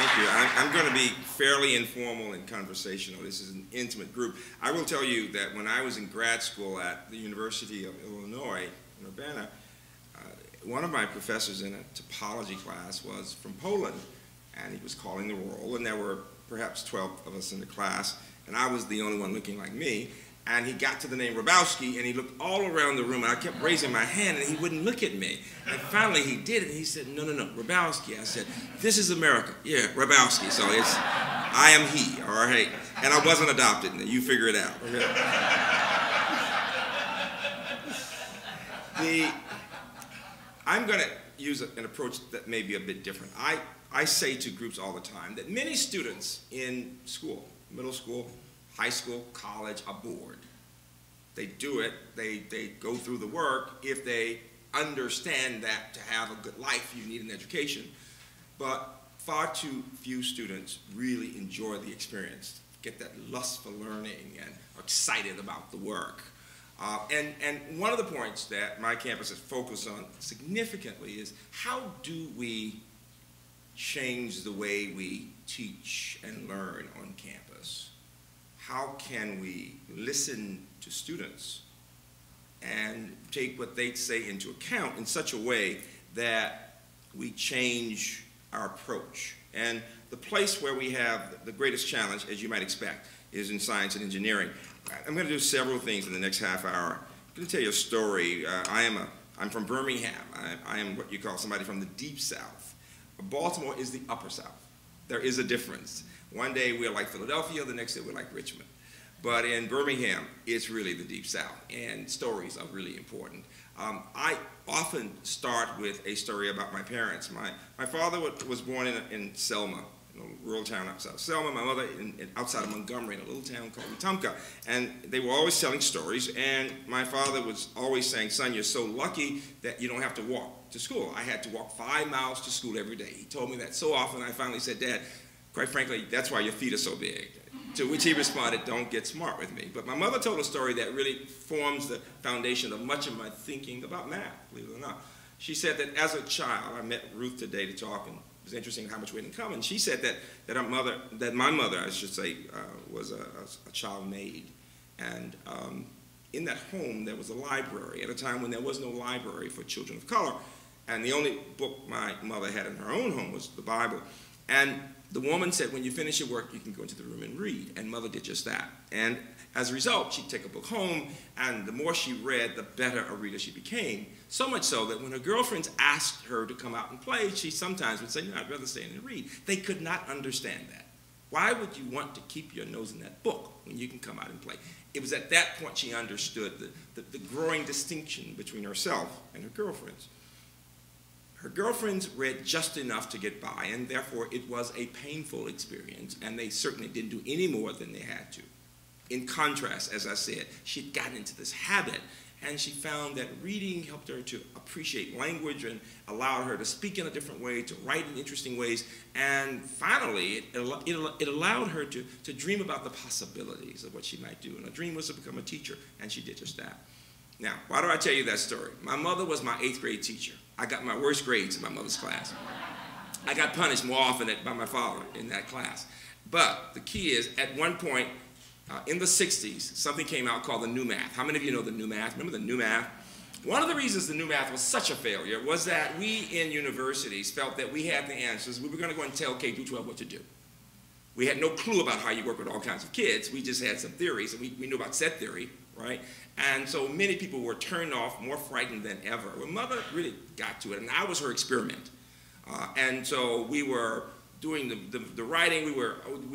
Thank you. I'm going to be fairly informal and conversational. This is an intimate group. I will tell you that when I was in grad school at the University of Illinois in Urbana, one of my professors in a topology class was from Poland, and he was calling the roll, and there were perhaps 12 of us in the class, and I was the only one looking like me. And he got to the name Hrabowski, and he looked all around the room, and I kept raising my hand, and he wouldn't look at me. And finally he did it, and he said, no, Hrabowski. I said, this is America. Yeah, Hrabowski. So it's, I am he, all right? And I wasn't adopted, and you figure it out. Okay? I'm going to use an approach that may be a bit different. I say to groups all the time that many students in school, middle school, high school, college, are bored. They do it, they go through the work if they understand that to have a good life you need an education. But far too few students really enjoy the experience, get that lust for learning and are excited about the work. And one of the points that my campus has focused on significantly is how do we change the way we teach and learn on campus? How can we listen to students and take what they say into account in such a way that we change our approach? And the place where we have the greatest challenge, as you might expect, is in science and engineering. I'm going to do several things in the next half hour. I'm going to tell you a story. I'm from Birmingham. I am what you call somebody from the deep South. Baltimore is the upper South. There is a difference. One day we're like Philadelphia, the next day we're like Richmond. But in Birmingham, it's really the deep South, and stories are really important. I often start with a story about my parents. My father was born in Selma, in a rural town outside of Selma. My mother outside of Montgomery, in a little town called Wetumpka. And they were always telling stories, and my father was always saying, son, you're so lucky that you don't have to walk to school. I had to walk 5 miles to school every day. He told me that so often, I finally said, Dad, quite frankly, that's why your feet are so big. To which he responded, don't get smart with me. But my mother told a story that really forms the foundation of much of my thinking about math, believe it or not. She said that as a child, I met Ruth today to talk, and it was interesting how much we had in common. She said that my mother, I should say, was a child maid. And in that home, there was a library at a time when there was no library for children of color. And the only book my mother had in her own home was the Bible. And the woman said, when you finish your work, you can go into the room and read. And Mother did just that. And as a result, she'd take a book home, and the more she read, the better a reader she became. So much so that when her girlfriends asked her to come out and play, she sometimes would say, no, I'd rather stay in and read. They could not understand that. Why would you want to keep your nose in that book when you can come out and play? It was at that point she understood the growing distinction between herself and her girlfriends. Her girlfriends read just enough to get by, and therefore it was a painful experience, and they certainly didn't do any more than they had to. In contrast, as I said, she'd gotten into this habit, and she found that reading helped her to appreciate language and allowed her to speak in a different way, to write in interesting ways, and finally, it allowed her to dream about the possibilities of what she might do, and her dream was to become a teacher, and she did just that. Now, why do I tell you that story? My mother was my 8th grade teacher. I got my worst grades in my mother's class. I got punished more often by my father in that class. But the key is, at one point in the 60s, something came out called the New Math. How many of you know the New Math? Remember the New Math? One of the reasons the New Math was such a failure was that we in universities felt that we had the answers. We were going to go and tell K through 12 what to do. We had no clue about how you work with all kinds of kids. We just had some theories, and we knew about set theory, right? And so many people were turned off, more frightened than ever. Well, Mother really got to it, and I was her experiment. And so we were doing the writing. We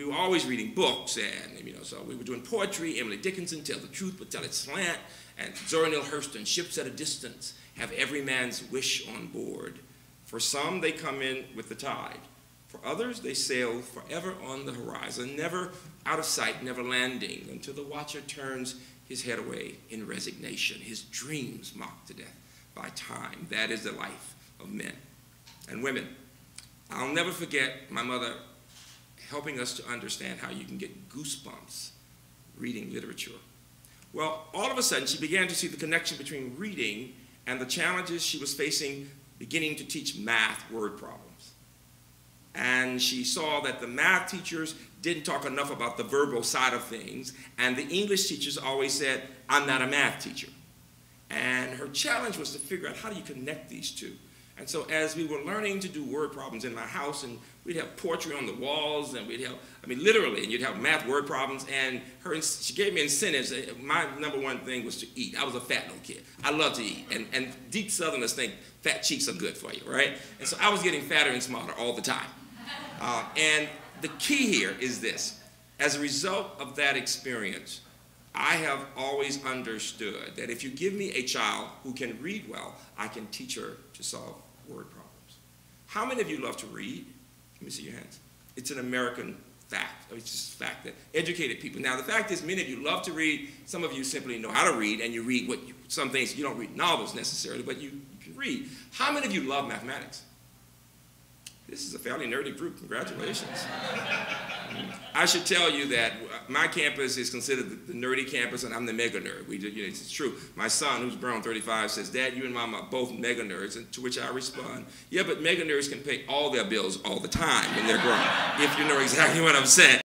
were always reading books, and so we were doing poetry. Emily Dickinson, Tell the Truth but Tell It Slant, and Zora Neale Hurston, Ships at a Distance, Have Every Man's Wish on Board. For some, they come in with the tide. For others, they sail forever on the horizon, never out of sight, never landing, until the watcher turns his head away in resignation, his dreams mocked to death by time. That is the life of men and women. I'll never forget my mother helping us to understand how you can get goosebumps reading literature. Well, all of a sudden, she began to see the connection between reading and the challenges she was facing beginning to teach math word problems. and she saw that the math teachers didn't talk enough about the verbal side of things, and the English teachers always said, I'm not a math teacher. And her challenge was to figure out how do you connect these two. And so as we were learning to do word problems in my house, and we'd have poetry on the walls, and we'd have, I mean, literally, and you'd have math word problems, and she gave me incentives. My number one thing was to eat. I was a fat little kid. I love to eat, and deep Southerners think fat cheeks are good for you, right? And so I was getting fatter and smarter all the time. And the key here is this. As a result of that experience, I have always understood that if you give me a child who can read well, I can teach her to solve word problems. How many of you love to read? Let me see your hands. It's an American fact. It's just a fact that educated people. Now, the fact is, many of you love to read. Some of you simply know how to read, and you read some things. You don't read novels necessarily, but you can read. How many of you love mathematics? This is a fairly nerdy group. Congratulations. I should tell you that my campus is considered the nerdy campus, and I'm the mega nerd. It's true. My son, who's grown 35, says, Dad, you and Mom are both mega nerds, and to which I respond, yeah, but mega nerds can pay all their bills all the time when they're grown, if you know exactly what I'm saying.